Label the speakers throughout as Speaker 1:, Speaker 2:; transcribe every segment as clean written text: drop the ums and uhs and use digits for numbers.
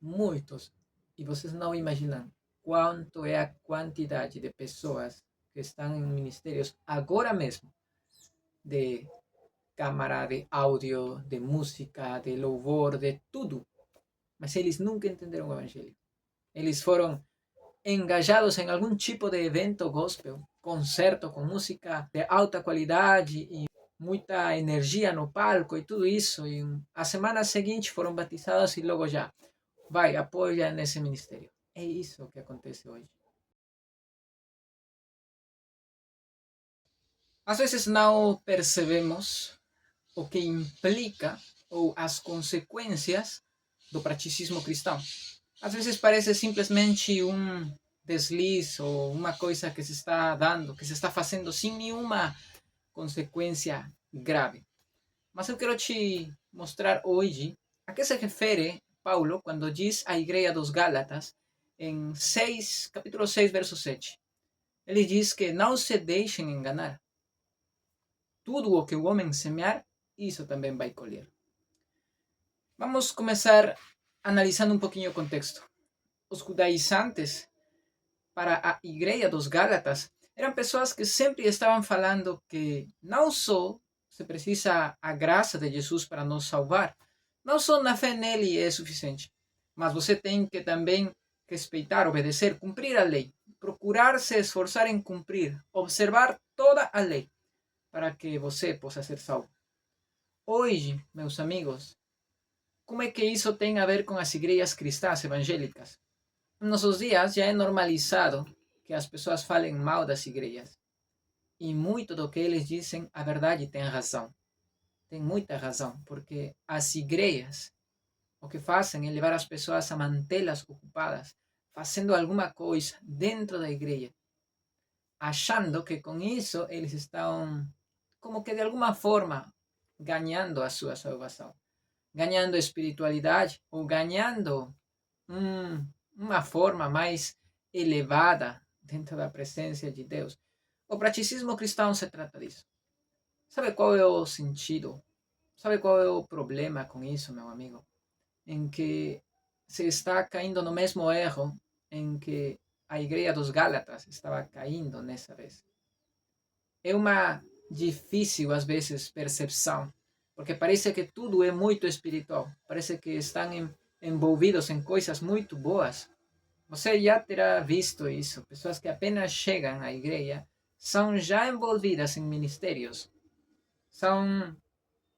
Speaker 1: muitos. E vocês não imaginam quanto é a quantidade de pessoas que estão em ministérios agora mesmo, de câmara, de áudio, de música, de louvor, de tudo. Mas eles nunca entenderam o Evangelho. Eles foram engajados em algum tipo de evento gospel, concerto com música de alta qualidade e muita energia no palco e tudo isso. E a semana seguinte foram batizados e logo já vai, apoia nesse ministério. É isso que acontece hoje. Às vezes não percebemos o que implica ou as consequências do praticismo cristão. Às vezes parece simplesmente um deslize ou uma coisa que se está dando, que se está fazendo sem nenhuma consequência grave. Mas eu quero te mostrar hoje a que se refere Paulo quando diz à igreja dos Gálatas em 6, capítulo 6, verso 7. Ele diz que não se deixem enganar. Tudo o que o homem semear, isso também vai colher. Vamos começar analisando um pouquinho o contexto. Os judaizantes, para a igreja dos Gálatas, eram pessoas que sempre estavam falando que não só se precisa a graça de Jesus para nos salvar, não só na fé nele é suficiente, mas você tem que também respeitar, obedecer, cumprir a lei, procurar se esforçar em cumprir, observar toda a lei, para que você possa ser salvo. Hoje, meus amigos, como é que isso tem a ver com as igrejas cristãs evangélicas? Em nossos dias já é normalizado que as pessoas falem mal das igrejas. E muito do que eles dizem, a verdade tem razão. Tem muita razão, porque as igrejas o que fazem é levar as pessoas a mantê-las ocupadas, fazendo alguma coisa dentro da igreja, achando que com isso eles estão, como que de alguma forma, ganhando a sua salvação, ganhando espiritualidade ou ganhando uma forma mais elevada dentro da presença de Deus. O praticismo cristão se trata disso. Sabe qual é o sentido? Sabe qual é o problema com isso, meu amigo? Em que se está caindo no mesmo erro em que a igreja dos Gálatas estava caindo nessa vez. É uma difícil, às vezes, percepção, porque parece que tudo é muito espiritual, parece que estão envolvidos em coisas muito boas. Você já terá visto isso. Pessoas que apenas chegam à igreja são já envolvidas em ministérios. São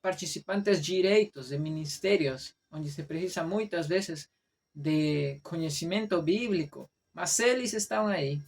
Speaker 1: participantes direitos de ministérios, onde se precisa muitas vezes de conhecimento bíblico, mas eles estão aí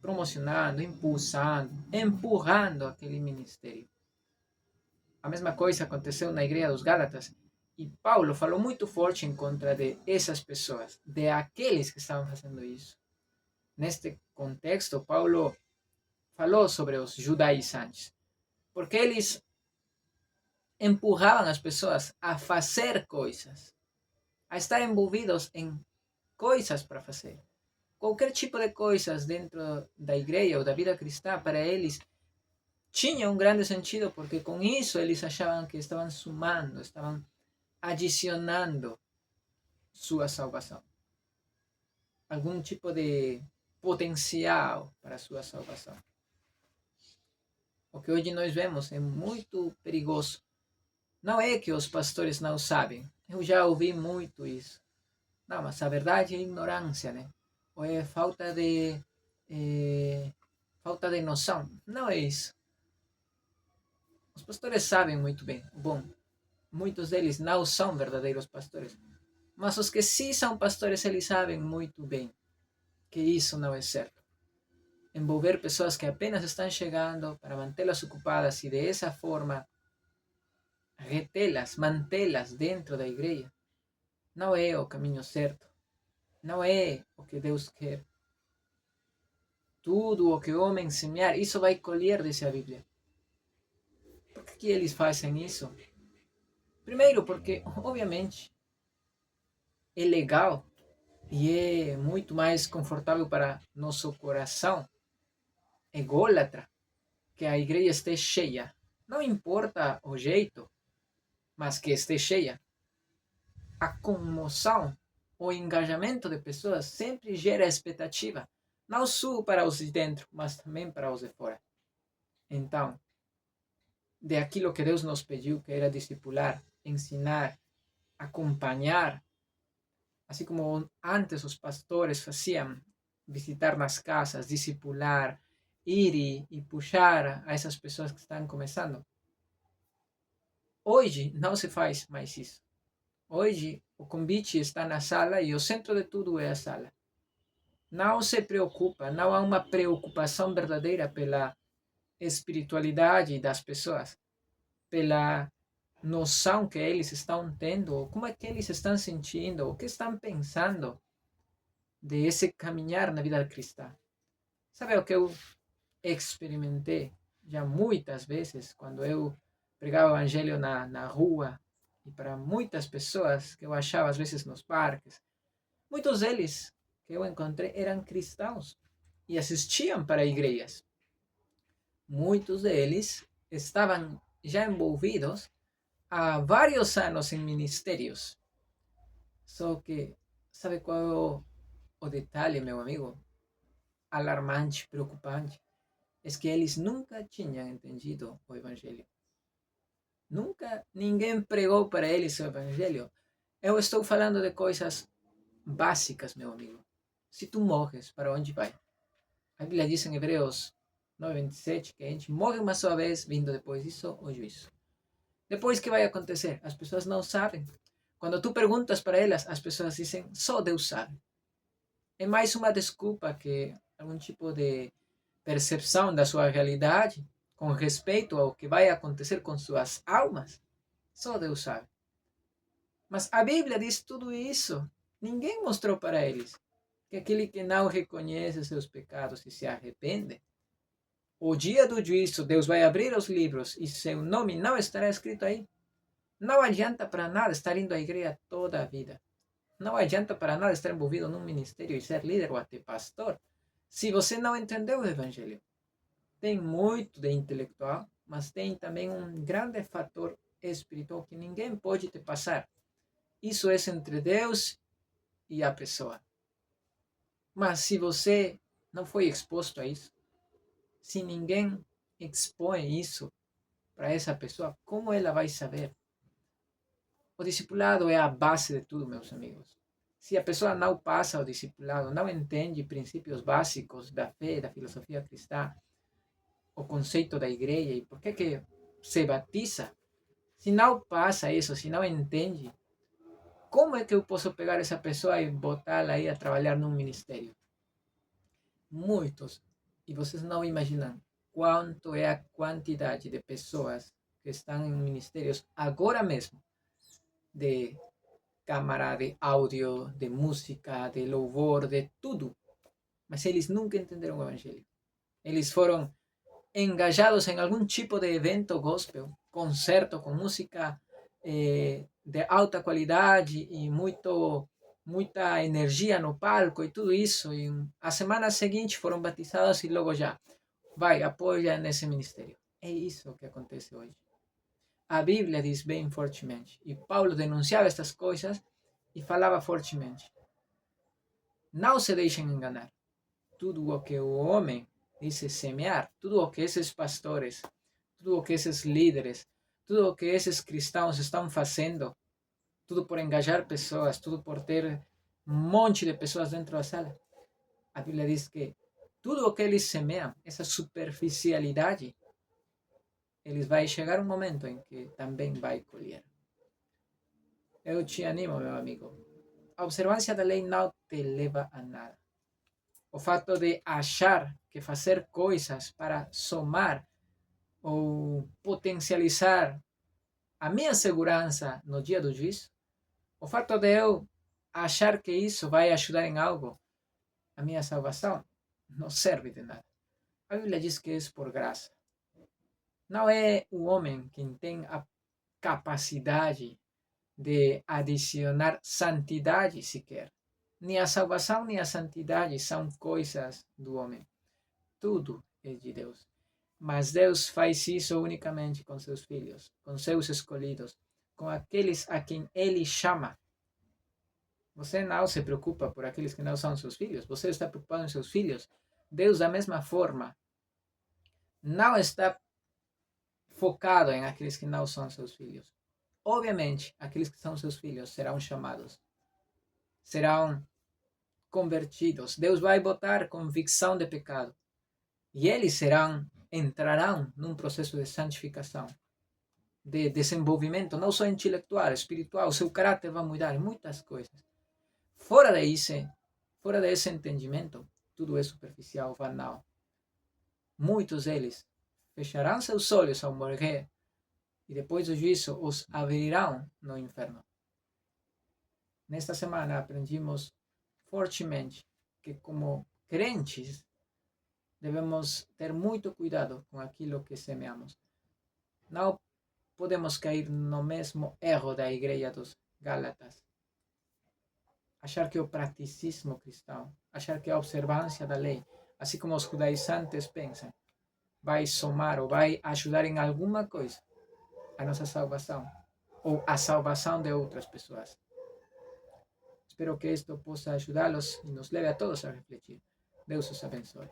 Speaker 1: promocionando, impulsando, empurrando aquele ministério. A mesma coisa aconteceu na igreja dos Gálatas. E Paulo falou muito forte em contra de essas pessoas, de aqueles que estavam fazendo isso. Neste contexto, Paulo falou sobre os judaizantes, porque eles empurravam as pessoas a fazer coisas, a estar envolvidos em coisas para fazer. Qualquer tipo de coisas dentro da igreja ou da vida cristã, para eles, tinha um grande sentido, porque com isso eles achavam que estavam sumando, estavam adicionando sua salvação. Algum tipo de potencial para a sua salvação. O que hoje nós vemos é muito perigoso. Não é que os pastores não sabem. Eu já ouvi muito isso. Não, mas a verdade é ignorância, né? Ou é falta de noção. Não é isso. Os pastores sabem muito bem. Bom, muitos deles não são verdadeiros pastores. Mas os que sim são pastores, eles sabem muito bem que isso não é certo. Envolver pessoas que apenas estão chegando para mantê-las ocupadas e dessa forma retê-las, mantê-las dentro da igreja, não é o caminho certo. Não é o que Deus quer. Tudo o que o homem semear, isso vai colher, diz a Bíblia. Por que eles fazem isso? Primeiro, porque, obviamente, é legal e é muito mais confortável para nosso coração ególatra que a igreja esteja cheia. Não importa o jeito, mas que esteja cheia. A comoção o engajamento de pessoas sempre gera expectativa, não só para os de dentro, mas também para os de fora. Então, de aquilo que Deus nos pediu, que era discipular, ensinar, acompanhar, assim como antes os pastores faziam, visitar nas casas, discipular, ir e puxar a essas pessoas que estão começando. Hoje não se faz mais isso. Hoje o convite está na sala e o centro de tudo é a sala. Não se preocupa, não há uma preocupação verdadeira pela espiritualidade das pessoas, pela noção que eles estão tendo, como é que eles estão sentindo, o que estão pensando de esse caminhar na vida cristã. Sabe o que eu experimentei já muitas vezes quando eu pregava o evangelho na rua e para muitas pessoas que eu achava às vezes nos parques? Muitos deles que eu encontrei eram cristãos e assistiam para igrejas. Muitos deles estavam já envolvidos há vários anos em ministérios. Só que, sabe qual é o detalhe, meu amigo? Alarmante, preocupante. É que eles nunca tinham entendido o Evangelho. Nunca ninguém pregou para eles o Evangelho. Eu estou falando de coisas básicas, meu amigo. Se tu morres, para onde vai? A Bíblia diz em Hebreus 9:27 que a gente morre uma só vez, vindo depois disso o juízo. Depois, o que vai acontecer? As pessoas não sabem. Quando tu perguntas para elas, as pessoas dizem, só Deus sabe. É mais uma desculpa que algum tipo de percepção da sua realidade com respeito ao que vai acontecer com suas almas. Só Deus sabe. Mas a Bíblia diz tudo isso. Ninguém mostrou para eles que aquele que não reconhece seus pecados e se arrepende, o dia do juízo, Deus vai abrir os livros e seu nome não estará escrito aí. Não adianta para nada estar indo à igreja toda a vida. Não adianta para nada estar envolvido num ministério e ser líder ou até pastor, se você não entendeu o Evangelho. Tem muito de intelectual, mas tem também um grande fator espiritual que ninguém pode te passar. Isso é entre Deus e a pessoa. Mas se você não foi exposto a isso, se ninguém expõe isso para essa pessoa, como ela vai saber? O discipulado é a base de tudo, meus amigos. Se a pessoa não passa o discipulado, não entende princípios básicos da fé, da filosofia cristã, o conceito da igreja e por que se batiza, se não passa isso, se não entende, como é que eu posso pegar essa pessoa e botá-la aí a trabalhar num ministério? Muitos, e vocês não imaginam quanto é a quantidade de pessoas que estão em ministérios agora mesmo, de câmara, de áudio, de música, de louvor, de tudo. Mas eles nunca entenderam o Evangelho. Eles foram engajados em algum tipo de evento gospel, concerto com música de alta qualidade e muita energia no palco e tudo isso. E a semana seguinte foram batizados e logo já vai, apoia nesse ministério. É isso que acontece hoje. A Bíblia diz bem fortemente, e Paulo denunciava estas coisas e falava fortemente. Não se deixem enganar. Tudo o que o homem dice semear, tudo o que esses pastores, tudo o que esses líderes, tudo o que esses cristãos estão fazendo, tudo por engajar pessoas, tudo por ter um monte de pessoas dentro da sala. A Bíblia diz que tudo o que eles semeiam, essa superficialidade, eles vai chegar um momento em que também vai colher. Eu te animo, meu amigo. A observância da lei não te leva a nada. O fato de achar que fazer coisas para somar ou potencializar a minha segurança no dia do juízo, o fato de eu achar que isso vai ajudar em algo a minha salvação, não serve de nada. A Bíblia diz que é por graça. Não é o homem quem tem a capacidade de adicionar santidade sequer. Nem a salvação nem a santidade são coisas do homem. Tudo é de Deus. Mas Deus faz isso unicamente com seus filhos, com seus escolhidos, com aqueles a quem Ele chama. Você não se preocupa por aqueles que não são seus filhos. Você está preocupado em seus filhos. Deus, da mesma forma, não está focado em aqueles que não são seus filhos. Obviamente, aqueles que são seus filhos serão chamados, serão convertidos. Deus vai botar convicção de pecado. E eles entrarão num processo de santificação, de desenvolvimento, não só intelectual, espiritual. Seu caráter vai mudar em muitas coisas. Fora fora desse entendimento, tudo é superficial, banal. Muitos deles fecharão seus olhos ao morrer e depois do juízo os abrirão no inferno. Nesta semana aprendimos fortemente que, como crentes, devemos ter muito cuidado com aquilo que semeamos. Não podemos cair no mesmo erro da igreja dos Gálatas. Achar que o praticismo cristão, achar que a observância da lei, assim como os judaizantes pensam, vai somar ou vai ajudar em alguma coisa a nossa salvação ou a salvação de outras pessoas. Espero que esto possa ayudarlos y nos leve a todos a refletir. Deus os abençoe.